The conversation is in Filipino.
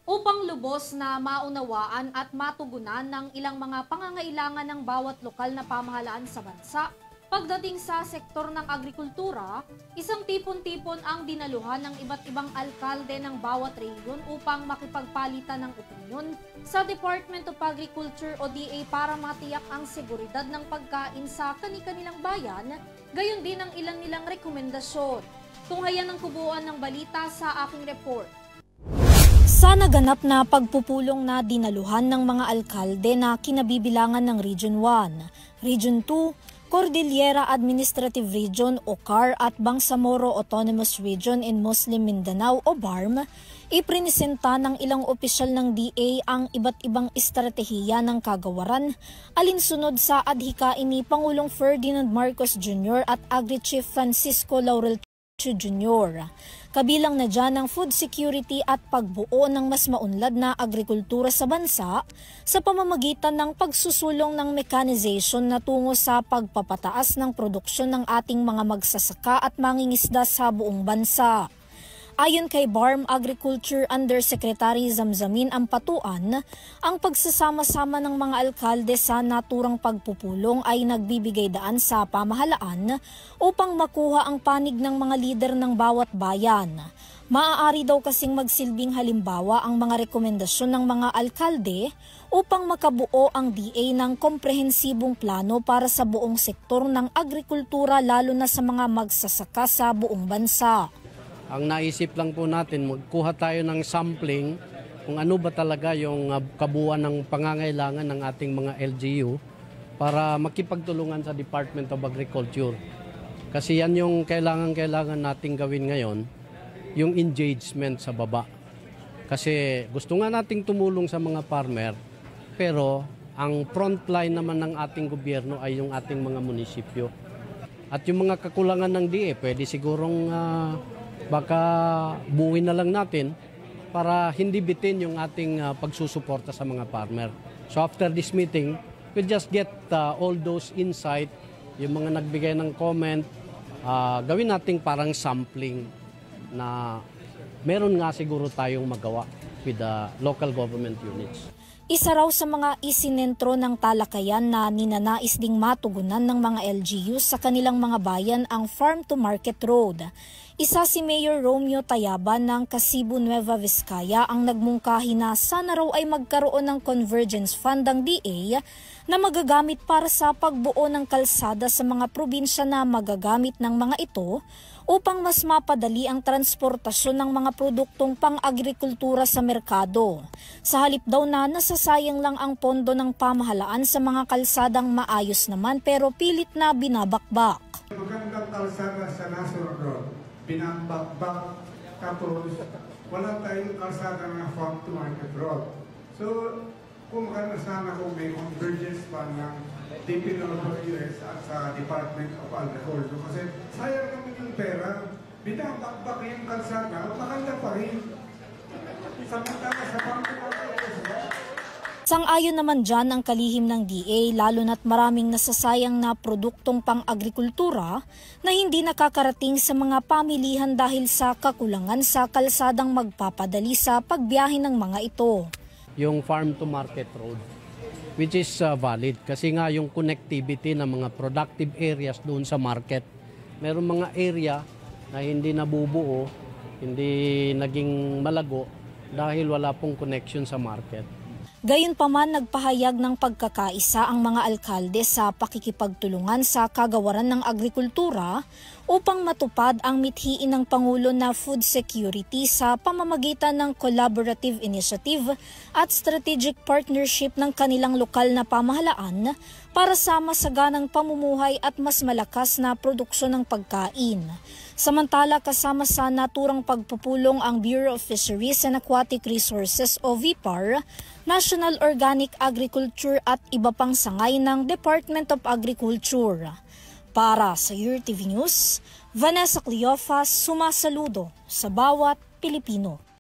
upang lubos na maunawaan at matugunan ng ilang mga pangangailangan ng bawat lokal na pamahalaan sa bansa. Pagdating sa sektor ng agrikultura, isang tipon-tipon ang dinaluhan ng iba't ibang alkalde ng bawat rehiyon upang makipagpalitan ng opinyon sa Department of Agriculture o DA para matiyak ang seguridad ng pagkain sa kani-kanilang bayan, gayon din ang ilang nilang rekomendasyon. Tunghayan ng kubuuan ng balita sa aking report. Sa naganap na pagpupulong na dinaluhan ng mga alkalde na kinabibilangan ng Region 1, Region 2, Cordillera Administrative Region o CAR at Bangsamoro Autonomous Region in Muslim Mindanao o BARM, iprinisenta ng ilang opisyal ng DA ang iba't ibang estratehiya ng kagawaran alinsunod sa adhikain ni Pangulong Ferdinand Marcos Jr. at Agri-Chief Francisco Laurel Jr. Kabilang na dyan ang food security at pagbuo ng mas maunlad na agrikultura sa bansa sa pamamagitan ng pagsusulong ng mechanization na tungo sa pagpapataas ng produksyon ng ating mga magsasaka at mangingisda sa buong bansa. Ayon kay BARM Agriculture Undersecretary Zamzamin Ampatuan, ang pagsasama-sama ng mga alkalde sa naturang pagpupulong ay nagbibigay daan sa pamahalaan upang makuha ang panig ng mga lider ng bawat bayan. Maaari daw kasing magsilbing halimbawa ang mga rekomendasyon ng mga alkalde upang makabuo ang DA ng komprehensibong plano para sa buong sektor ng agrikultura lalo na sa mga magsasaka sa buong bansa. Ang naisip lang po natin, magkuha tayo ng sampling kung ano ba talaga yung kabuuan ng pangangailangan ng ating mga LGU para makipagtulungan sa Department of Agriculture. Kasi yan yung kailangan nating gawin ngayon, yung engagement sa baba. Kasi gusto nga nating tumulong sa mga farmer, pero ang frontline naman ng ating gobyerno ay yung ating mga munisipyo. At yung mga kakulangan ng DA, pwede sigurong baka buuin na lang natin para hindi bitin yung ating pagsusuporta sa mga farmer. So after this meeting, we'll just get all those insight, yung mga nagbigay ng comment, gawin nating parang sampling na meron nga siguro tayong magawa with the local government units. Isa raw sa mga isinentro ng talakayan na ninanais ding matugunan ng mga LGU sa kanilang mga bayan ang Farm to Market Road. Isa si Mayor Romeo Tayaban ng Kasibu Nueva Vizcaya ang nagmungkahi na sana raw ay magkaroon ng Convergence Fund ang DA na magagamit para sa pagbuo ng kalsada sa mga probinsya na magagamit ng mga ito upang mas mapadali ang transportasyon ng mga produktong pang-agrikultura sa merkado. Sa halip daw na nasasayang lang ang pondo ng pamahalaan sa mga kalsadang maayos naman pero pilit na binabakbak. Magandang kalsada sa National Road, binabakbak, tapos wala tayong kalsada na Farm to Market Road. So, kung maganda sana kung may convergence pa ng DPWS at sa Department of Agriculture kasi sayang naman yung pera, binabakbak yung kalsada, maganda pa rin. Samantala sa Farm to Market Road. Sang-ayon naman dyan ang kalihim ng DA lalo na't maraming nasasayang na produktong pang-agrikultura na hindi nakakarating sa mga pamilihan dahil sa kakulangan sa kalsadang magpapadali sa pagbiyahe ng mga ito. Yung Farm to Market Road, which is valid kasi nga yung connectivity ng mga productive areas doon sa market. Merong mga area na hindi nabubuo, hindi naging malago dahil wala pong connection sa market. Gayunpaman nagpahayag ng pagkakaisa ang mga alkalde sa pakikipagtulungan sa kagawaran ng agrikultura upang matupad ang mithiin ng Pangulo na food security sa pamamagitan ng collaborative initiative at strategic partnership ng kanilang lokal na pamahalaan para sa masaganang pamumuhay at mas malakas na produksyon ng pagkain. Samantala kasama sa naturang pagpupulong ang Bureau of Fisheries and Aquatic Resources o VIPAR, National Organic Agriculture at iba pang sangay ng Department of Agriculture. Para sa URTV News, Vanessa Cleofas sumasaludo sa bawat Pilipino.